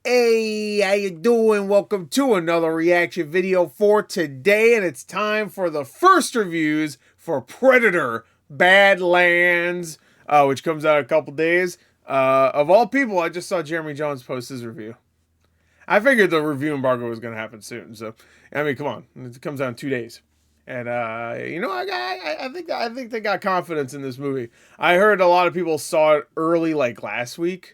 Hey, how you doing? Welcome to another reaction video for today, and it's time for the first reviews for Predator Badlands, which comes out in a couple days. Of all people, I just saw Jeremy Jones post his review. I figured the review embargo was going to happen soon, so I mean, come on, it comes out in 2 days. And I think they got confidence in this movie. I heard a lot of people saw it early, like last week.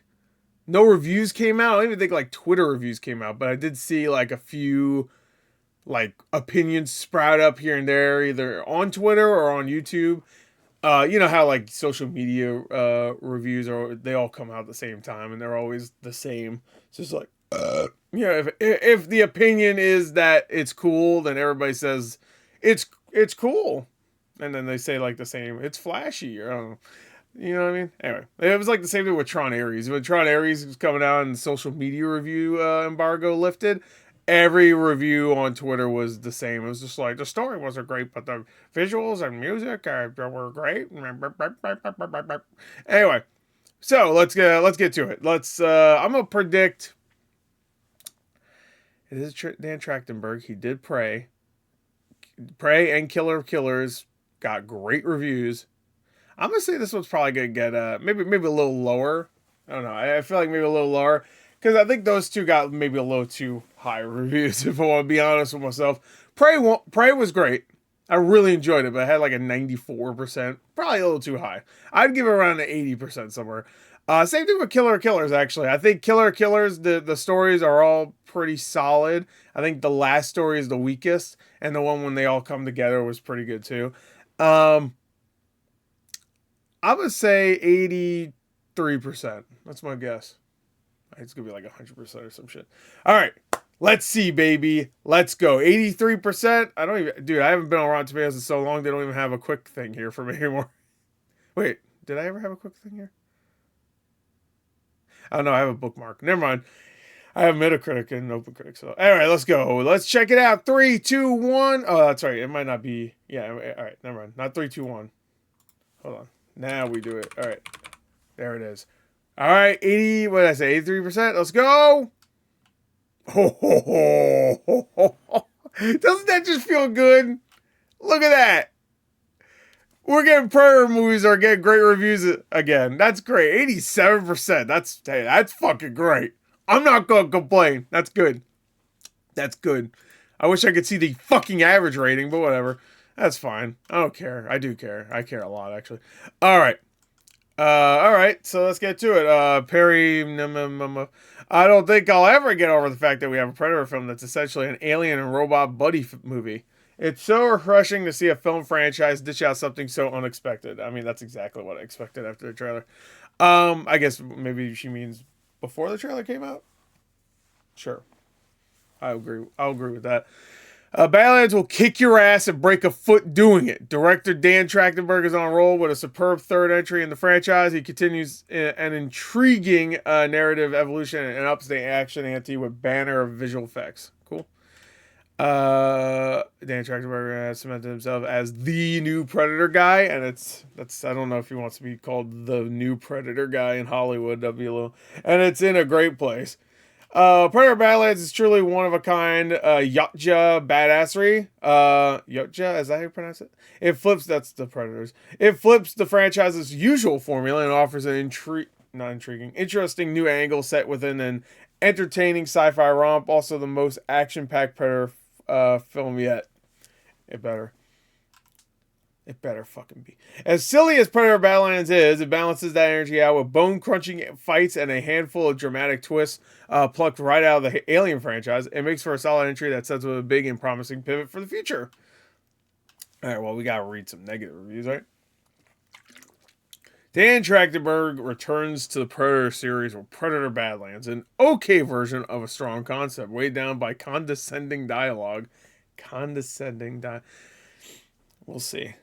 No reviews came out. I don't even think like Twitter reviews came out, but I did see like a few like opinions sprout up here and there, either on Twitter or on YouTube. You know how like social media reviews are, they all come out at the same time and they're always the same. It's just like if the opinion is that it's cool, then everybody says it's cool. And then they say like the same, it's flashy, or I don't know. You know what I mean? Anyway, it was like the same thing with Tron Ares. When Tron Ares was coming out and social media review embargo lifted, every review on Twitter was the same. It was just like, the story wasn't great, but the visuals and music were great. Anyway, so let's get to it. I'm gonna predict. It is Dan Trachtenberg. He did Prey and Killer of Killers got great reviews. I'm gonna say this one's probably gonna get maybe a little lower. I don't know. I feel like maybe a little lower because I think those two got maybe a little too high reviews. If I want to be honest with myself, Prey was great. I really enjoyed it, but I had like a 94%, probably a little too high. I'd give it around an 80% somewhere. Same thing with Killer Killers. Actually, I think Killer Killers, the stories are all pretty solid. I think the last story is the weakest, and the one when they all come together was pretty good too. I would say 83%. That's my guess. It's going to be like 100% or some shit. All right. Let's see, baby. Let's go. 83%. I haven't been on Rotten Tomatoes in so long. They don't even have a quick thing here for me anymore. Wait, did I ever have a quick thing here? Oh, no, I have a bookmark. Never mind. I have Metacritic and OpenCritic. So, all right, let's go. Let's check it out. 3, 2, 1. Oh, that's right. It might not be. Yeah, all right. Never mind. Not 3, 2, 1. Hold on. Now we do it. All right. There it is. All right. 80, what did I say? 83%. Let's go. Doesn't that just feel good? Look at that. We're getting Predator movies are getting great reviews again. That's great. 87%. That's fucking great. I'm not going to complain. That's good. That's good. I wish I could see the fucking average rating, but whatever. That's fine. I don't care. I do care. I care a lot, actually. All right. So let's get to it. Perry, I don't think I'll ever get over the fact that we have a Predator film that's essentially an alien and robot buddy movie. It's so refreshing to see a film franchise dish out something so unexpected. I mean, that's exactly what I expected after the trailer. I guess maybe she means before the trailer came out. Sure. I'll agree with that. Badlands will kick your ass and break a foot doing it. Director Dan Trachtenberg is on a roll with a superb third entry in the franchise. He continues an intriguing narrative evolution and ups the action ante with banner of visual effects. Cool. Dan Trachtenberg has cemented himself as the new Predator guy, and I don't know if he wants to be called the new Predator guy in Hollywood. That'd be a little, and it's in a great place. Predator Badlands is truly one of a kind, Yachtja badassery. Yachtja, is that how you pronounce it? That's the Predators. It flips the franchise's usual formula and offers an interesting new angle set within an entertaining sci-fi romp. Also the most action-packed Predator film yet. It better fucking be. As silly as Predator Badlands is, it balances that energy out with bone-crunching fights and a handful of dramatic twists plucked right out of the Alien franchise. It makes for a solid entry that sets with a big and promising pivot for the future. All right, well, we got to read some negative reviews, right? Dan Trachtenberg returns to the Predator series with Predator Badlands, an okay version of a strong concept, weighed down by condescending dialogue. We'll see.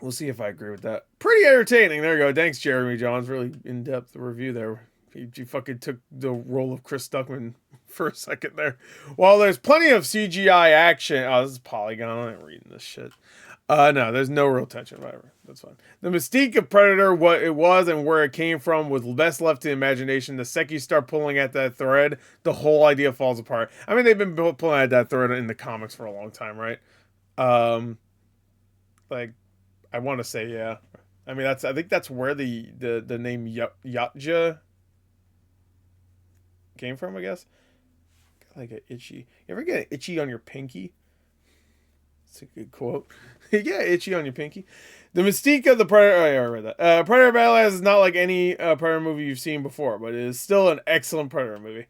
We'll see if I agree with that. Pretty entertaining. There you go. Thanks, Jeremy Johns. Really in-depth review there. He fucking took the role of Chris Stuckman for a second there. While there's plenty of CGI action. Oh, this is Polygon. I'm not reading this shit. No, there's no real tension. Whatever, that's fine. The mystique of Predator, what it was and where it came from, was best left to imagination. The second you start pulling at that thread, the whole idea falls apart. I mean, they've been pulling at that thread in the comics for a long time, right? Um, like, I want to say, yeah. I mean, I think that's where the name Yatja came from, I guess. Like an itchy. You ever get itchy on your pinky? It's a good quote. Yeah, itchy on your pinky. The mystique of the Predator. Oh, yeah, I read that. Predator Badlands is not like any Predator movie you've seen before, but it is still an excellent Predator movie.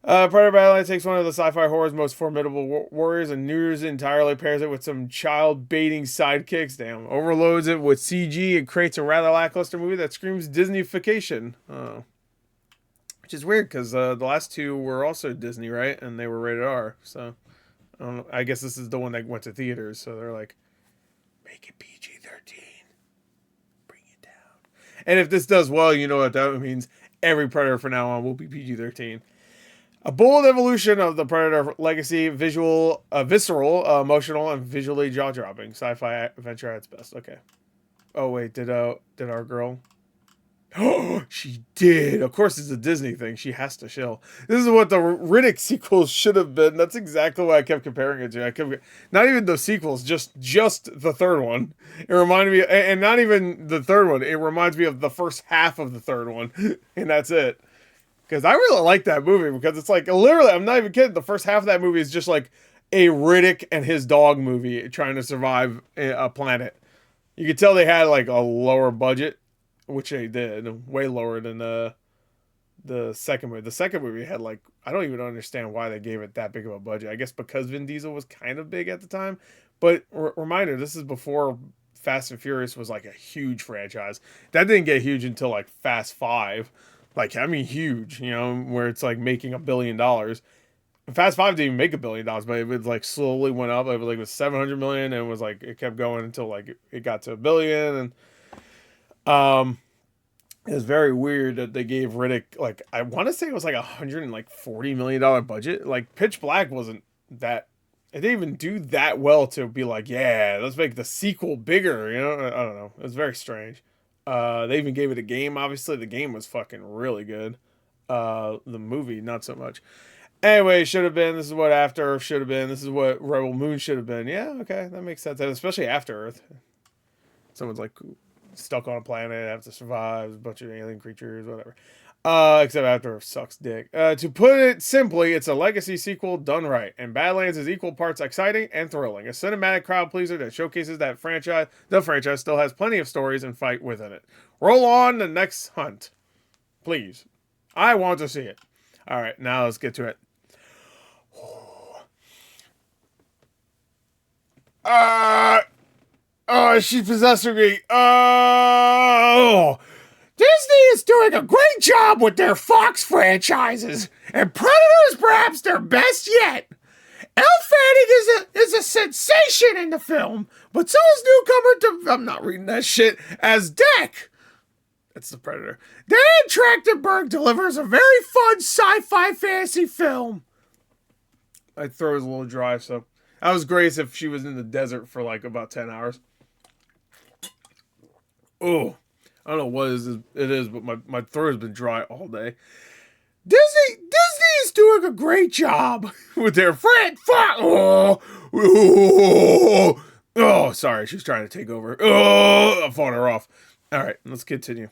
Predator Badlands takes one of the sci-fi horror's most formidable warriors and neuters it entirely, pairs it with some child-baiting sidekicks, overloads it with CG, and creates a rather lackluster movie that screams Disneyfication. Oh. Which is weird, because the last two were also Disney, right? And they were rated R, so... I guess this is the one that went to theaters, so they're like, make it PG-13. Bring it down. And if this does well, you know what that means. Every Predator from now on will be PG-13. A bold evolution of the Predator legacy, visceral, emotional, and visually jaw-dropping. Sci-fi adventure at its best. Okay. Oh, wait, did our girl... Oh, she did. Of course, it's a Disney thing. She has to shill. This is what the Riddick sequels should have been. That's exactly why I kept comparing it to. Not even the sequels, just the third one. It reminded me, and not even the third one. It reminds me of the first half of the third one, and that's it. Because I really like that movie because it's like literally, I'm not even kidding. The first half of that movie is just like a Riddick and his dog movie trying to survive a planet. You could tell they had like a lower budget. Which they did, way lower than the second movie. The second movie had like, I don't even understand why they gave it that big of a budget. I guess because Vin Diesel was kind of big at the time. But reminder, this is before Fast and Furious was like a huge franchise. That didn't get huge until like Fast 5. Like, I mean, huge, you know, where it's like making $1 billion. Fast 5 didn't even make $1 billion, but it was like slowly went up. It was like 700 million, and it was like it kept going until like it got to $1 billion. And it was very weird that they gave Riddick, like, I want to say it was like $140 million budget. Like, Pitch Black wasn't that, it didn't even do that well to be like, yeah, let's make the sequel bigger, you know? I don't know. It was very strange. They even gave it a game, obviously. The game was fucking really good. The movie, not so much. Anyway, should have been. This is what After Earth should have been. This is what Rebel Moon should have been. Yeah, okay, that makes sense. And especially After Earth. Someone's like stuck on a planet, have to survive, a bunch of alien creatures, whatever. Except After Earth sucks dick. To put it simply, it's a legacy sequel done right, and Badlands is equal parts exciting and thrilling. A cinematic crowd pleaser that showcases that the franchise still has plenty of stories and fight within it. Roll on the next hunt. Please. I want to see it. Alright, now let's get to it. She possessed me. Oh, Disney is doing a great job with their Fox franchises, and Predator is perhaps their best yet. Elle Fanning is a sensation in the film, but so is newcomer I'm not reading that shit, as Deck. That's the Predator. Dan Trachtenberg delivers a very fun sci-fi fantasy film. My throat is a little dry, so that was great if she was in the desert for like about 10 hours. Oh, I don't know what it is, but my throat has been dry all day. Disney is doing a great job with their friend. Oh, sorry, she's trying to take over. Oh, I fought her off. All right, let's continue.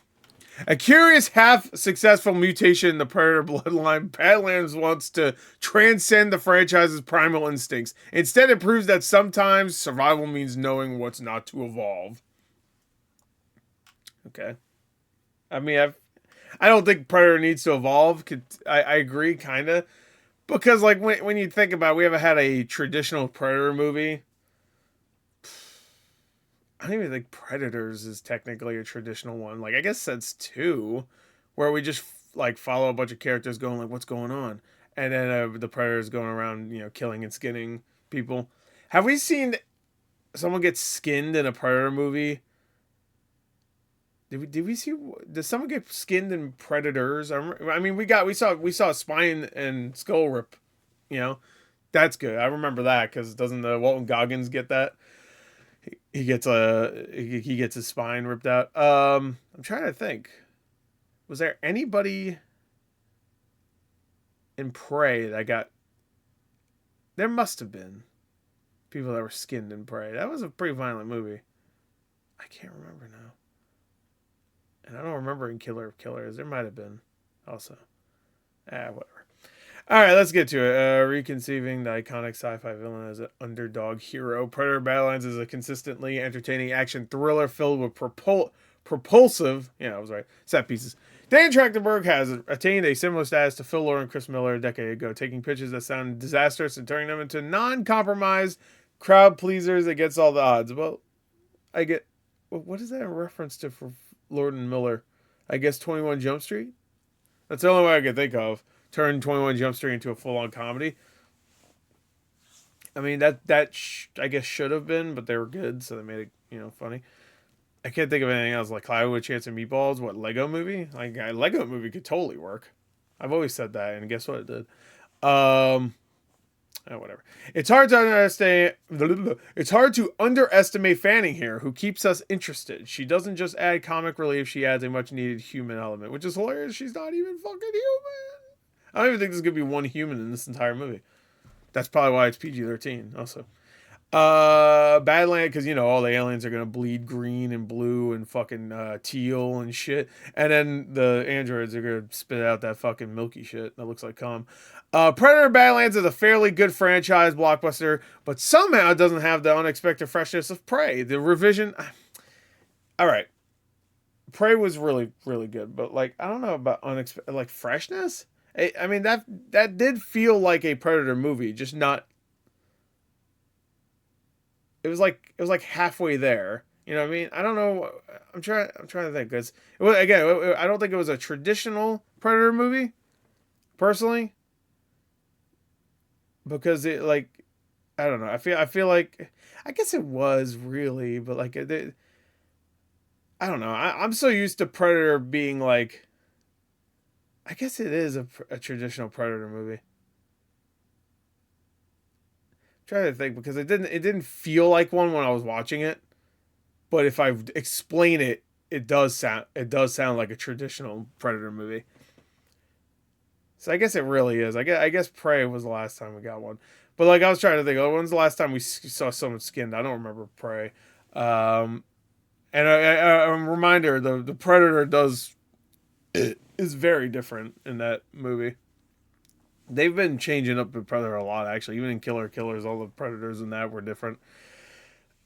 A curious half-successful mutation in the Predator bloodline, Badlands wants to transcend the franchise's primal instincts. Instead, it proves that sometimes survival means knowing what's not to evolve. Okay. I mean, I don't think Predator needs to evolve. I agree, kind of. Because, like, when you think about it, we haven't had a traditional Predator movie. I don't even think Predators is technically a traditional one. Like, I guess that's 2, where we just, like, follow a bunch of characters going, like, what's going on? And then the Predators going around, you know, killing and skinning people. Have we seen someone get skinned in a Predator movie? Did someone get skinned in Predators? I mean, we saw spine and skull rip, you know? That's good. I remember that, because doesn't Walton Goggins get that? he gets his spine ripped out. I'm trying to think. Was there anybody in Prey that got? There must have been people that were skinned in Prey. That was a pretty violent movie. I can't remember now. And I don't remember in Killer of Killers. There might have been also. Whatever. All right, let's get to it. Reconceiving the iconic sci-fi villain as an underdog hero. Predator Badlands is a consistently entertaining action thriller filled with propulsive, yeah, I was right, set pieces. Dan Trachtenberg has attained a similar status to Phil Lord and Chris Miller a decade ago, taking pitches that sound disastrous and turning them into non-compromised crowd pleasers against all the odds. Well, what is that a reference to for Lord and Miller? I guess 21 Jump Street? That's the only way I can think of. Turn 21 Jump Street into a full-on comedy. I mean, I guess should have been, but they were good, so they made it, funny. I can't think of anything else. Like Cloud with a Chance of Meatballs, what, Lego Movie? Like, a Lego Movie could totally work. I've always said that, and guess what it did? Whatever. It's hard to underestimate Fanning here, who keeps us interested. She doesn't just add comic relief; she adds a much-needed human element, which is hilarious. She's not even fucking human. I don't even think there's gonna be one human in this entire movie. That's probably why it's PG-13. Also, Badland, because all the aliens are gonna bleed green and blue and fucking teal and shit, and then the androids are gonna spit out that fucking milky shit that looks like cum. Predator Badlands is a fairly good franchise blockbuster, but somehow it doesn't have the unexpected freshness of Prey. The revision, all right, Prey was really really good, but like I don't know about unexpected like freshness. I mean that did feel like a Predator movie, just not. It was like halfway there. You know what I mean? I don't know. I'm trying to think because I don't think it was a traditional Predator movie, personally. Because it I don't know. I feel like I guess it was really, but like I don't know. I'm so used to Predator being like. I guess it is a traditional Predator movie. Trying to think because it didn't feel like one when I was watching it, but if I explain it, it does sound like a traditional Predator movie. So I guess it really is. I guess Prey was the last time we got one, but like I was trying to think, when's the last time we saw someone skinned? I don't remember Prey. And a reminder, the Predator is very different in that movie. They've been changing up the Predator a lot, actually. Even in Killers, all the Predators in that were different.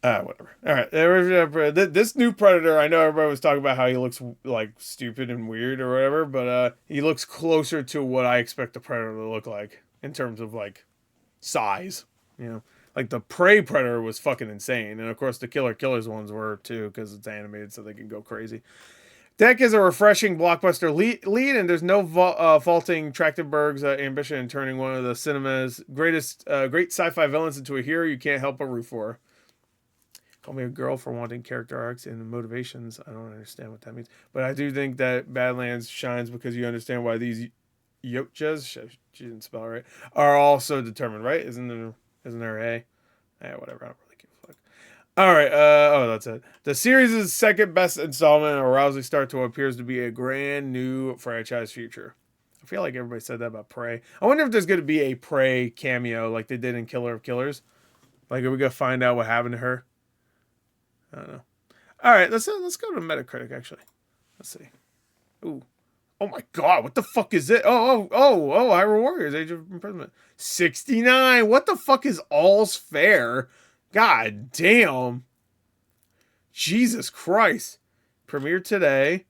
Whatever. All right. This new Predator, I know everybody was talking about how he looks like stupid and weird or whatever, but he looks closer to what I expect a Predator to look like in terms of like size. Like the Prey Predator was fucking insane, and of course the Killers ones were too because it's animated, so they can go crazy. Deck is a refreshing blockbuster lead, and there's no faulting Trachtenberg's ambition in turning one of the cinema's great sci-fi villains into a hero you can't help but root for. Call me a girl for wanting character arcs and motivations. I don't understand what that means, but I do think that Badlands shines because you understand why these Yochas, she didn't spell it right, are all so determined, right? Isn't there a? Whatever. I don't really give a fuck. All right. That's it. The series' second best installment, a rousing start to what appears to be a grand new franchise future. I feel like everybody said that about Prey. I wonder if there's going to be a Prey cameo like they did in Killer of Killers. Like, are we going to find out what happened to her? I don't know. All right. Let's go to Metacritic, actually. Let's see. Ooh. Oh my God. What the fuck is it? Oh, Hyrule Warriors, Age of Imprisonment. 69. What the fuck is All's Fair? God damn. Jesus Christ. Premiered today.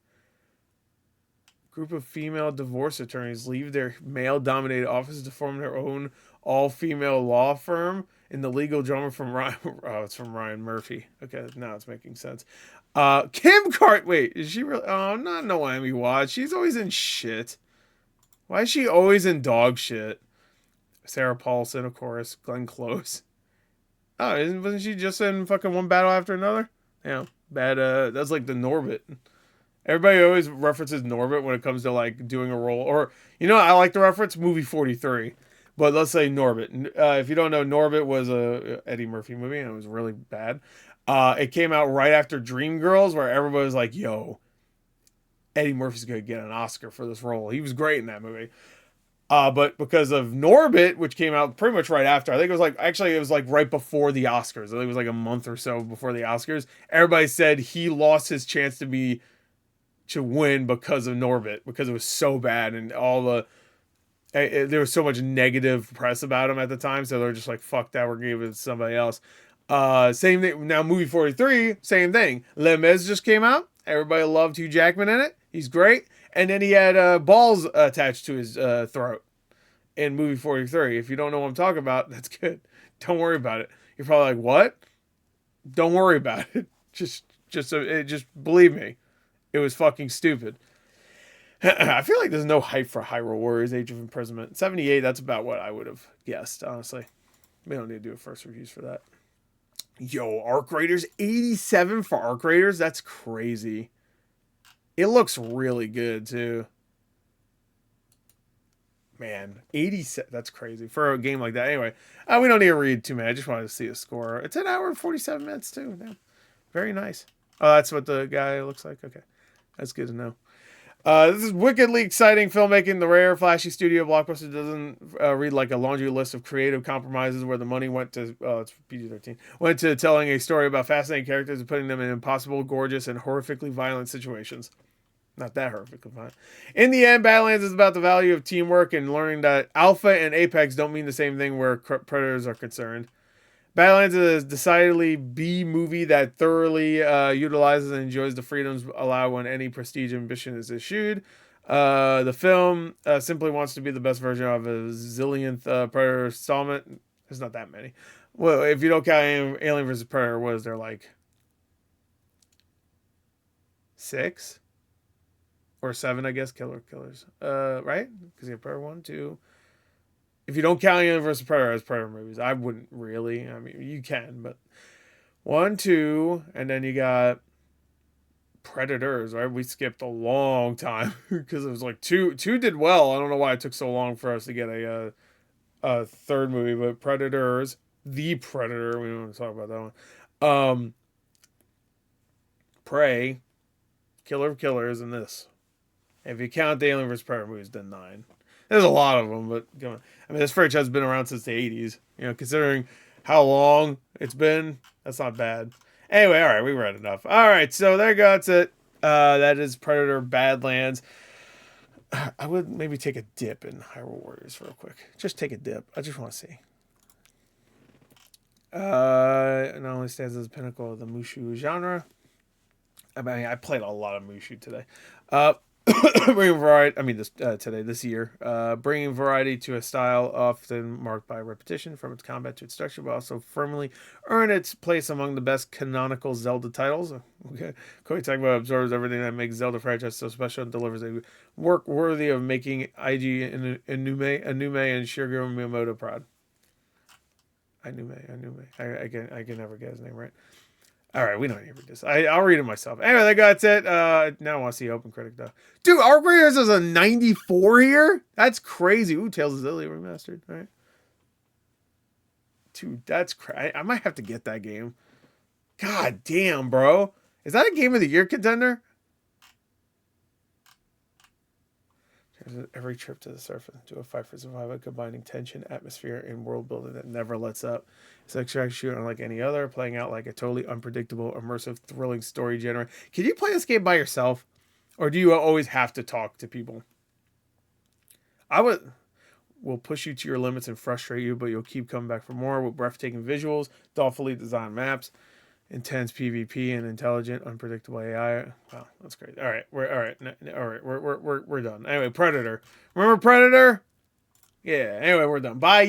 Group of female divorce attorneys leave their male-dominated offices to form their own all-female law firm in the legal drama from Ryan. Oh, it's from Ryan Murphy. Okay, now it's making sense. Kim Cart. Wait, is she really? Oh, not Naomi Watts. She's always in shit. Why is she always in dog shit? Sarah Paulson, of course. Glenn Close. Oh, wasn't she just in fucking one battle after another? Yeah, bad. That's like the Norbit. Everybody always references Norbit when it comes to like doing a role, or I like the reference movie 43, but let's say Norbit. If you don't know, Norbit was a Eddie Murphy movie and it was really bad. It came out right after Dreamgirls, where everybody was like, "Yo, Eddie Murphy's gonna get an Oscar for this role. He was great in that movie." But because of Norbit, which came out pretty much right after, I think it was like right before the Oscars. I think it was like a month or so before the Oscars. Everybody said he lost his chance to win because of Norbit, because it was so bad and there was so much negative press about him at the time. So they're just like, fuck that, we're giving it to somebody else. Same thing now. Movie 43, same thing. Les Mis just came out. Everybody loved Hugh Jackman in it. He's great. And then he had balls attached to his throat in movie 43. If you don't know what I'm talking about, that's good. Don't worry about it. You're probably like, what? Don't worry about it. Just believe me. It was fucking stupid. I feel like there's no hype for Hyrule Warriors Age of Imprisonment. 78, that's about what I would have guessed, honestly. We don't need to do a first reviews for that. Yo, Arc Raiders, 87 for Arc Raiders? That's crazy. It looks really good, too. Man, 87, that's crazy for a game like that. Anyway, we don't need to read too many. I just wanted to see a score. It's an hour and 47 minutes, too. Yeah. Very nice. Oh, that's what the guy looks like? Okay. That's good to know. This is wickedly exciting filmmaking. The rare, flashy studio blockbuster doesn't read like a laundry list of creative compromises where the money went to, it's PG-13, went to telling a story about fascinating characters and putting them in impossible, gorgeous, and horrifically violent situations. Not that horrifically violent. In the end, Badlands is about the value of teamwork and learning that alpha and apex don't mean the same thing where predators are concerned. Badlands is a decidedly B movie that thoroughly utilizes and enjoys the freedoms allowed when any prestige ambition is eschewed. The film simply wants to be the best version of a zillionth Predator installment. There's not that many. Well, if you don't count Alien vs. Predator, what is there, like 6 or 7? I guess killers. Right? Because you have Predator 1, 2. If you don't count Alien vs. Predator as Predator movies, I wouldn't really. I mean, you can, but 1, 2, and then you got Predators, right? We skipped a long time because it was like 2 did well. I don't know why it took so long for us to get a third movie, but Predators, The Predator, we don't want to talk about that one. Prey, Killer of Killers, and this. If you count the Alien vs. Predator movies, then 9. There's a lot of them, but I mean, this franchise has been around since the 80s. You know, considering how long it's been, that's not bad. Anyway, all right, we read enough. All right, so there goes it. That is Predator Badlands. I would maybe take a dip in Hyrule Warriors real quick. Just take a dip. I just want to see. It not only stands as a pinnacle of the Mushu genre. I mean, I played a lot of Mushu today. Bringing variety, this year, bringing variety to a style often marked by repetition from its combat to its structure, but also firmly earn its place among the best canonical Zelda titles. Okay, Koei Tecmo absorbs everything that makes Zelda franchise so special and delivers a work worthy of making Eiji Anume and Shigeru Miyamoto proud. Anume. I can never get his name right. All right, we don't need to read this. I'll read it myself. Anyway, that's it. Now I want to see Open Critic, though. Dude, Arc Raiders is a 94 here? That's crazy. Ooh, Tales of Zillia remastered. All right. Dude, that's crazy. I might have to get that game. God damn, bro. Is that a Game of the Year contender? Every trip to the surface to a fight for survival, combining tension, atmosphere, and world building that never lets up. It's like extraction shooter unlike any other, playing out like a totally unpredictable, immersive, thrilling story genre. Can you play this game by yourself? Or do you always have to talk to people? Will push you to your limits and frustrate you, but you'll keep coming back for more with breathtaking visuals, thoughtfully designed maps, intense PvP, and intelligent, unpredictable AI. Wow, that's great. All right, we're done. Anyway, Predator. Remember Predator? Yeah. Anyway, we're done. Bye.